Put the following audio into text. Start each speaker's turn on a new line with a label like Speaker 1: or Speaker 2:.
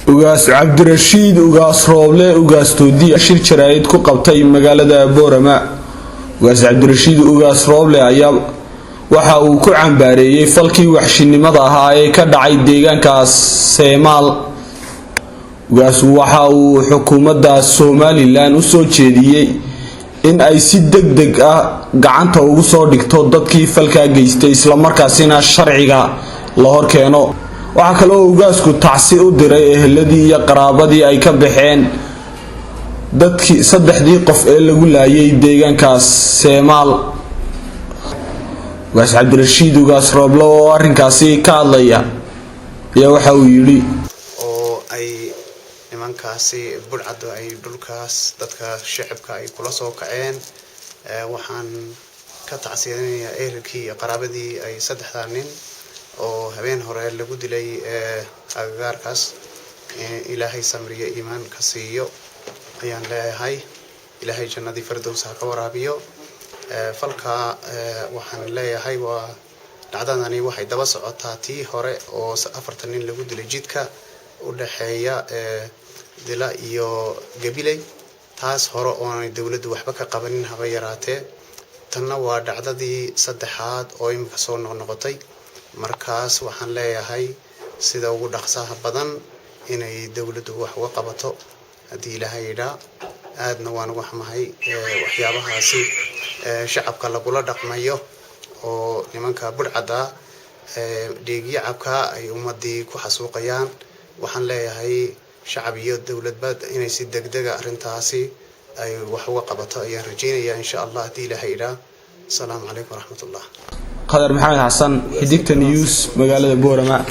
Speaker 1: ugaas Cabdirashiid ugaas Rooble ugaas Toodi shir jaraa'id ku qabtay magaalada Boorama. ugaas Cabdirashiid ugaas Rooble ayaa waxa uu ku cambaareeyay falkii waxshinimada ahaa ee ka dhacay deegaankaas Seemaal. ugaas waxa uu xukuumadda Soomaaliland u soo jeediyay in ay si degdeg ah gacanta ugu soo dhigto dadkii falka geystay isla markaasina sharciga la hor keeno. waxa kale oo ugaasku tacsi u diray eheladii iyo qaraabadii ay ka baxeen dadkii saddexdii qof ee lagu laayay deegaankaas Seemaal. ugaas Cabdirashiid ugaas Rooble oo arrinkaasi ka hadlaya ayaa waxa uu yiri
Speaker 2: oo ay nimankaasi burcad ay dhulkaas dadka shacabka ay kula soo kaceen waxaan ka tacsiyadinayaa ehelkii iyo qaraabadii ay saddexda nin oo habeen hore lagu dilay agagaarkaas ilaahay samriyo iimaan ka siiyo ayaan leeyahay. ilaahay jannadii firdaws ha ka waraabiyo. falka waxaan leeyahay waa dhacdadani waxay daba socotaa tii hore oo 40 nin lagu dilay jidka u dhaxeeya dila iyo Gabiley. taas hore oo ay dawladdu waxba ka qabanin haba yaraatee. tanna waa dhacdadii saddexaad oo imika soo noqotay. markaas waxaan leeyahay sida ugu dhaqsaha badan inay dawladdu wax uga qabato hadii ilaahay yidhaa. aadna waan uga xumahay waxyaabahaasi shacabka lagula dhaqmayo oo nimanka burcada dhiigyacabka ay ummadii ku xasuuqayaan. waxaan leeyahay shacab iyo dawladba inay si degdeg ah arintaasi ay wax uga qabato ayaan rajaynayaa insha Allah hadii ilaahay yidhaa. السلام عليكم ورحمة الله.
Speaker 1: قدر محمد حسن حديقة نيوز مقالة بورما.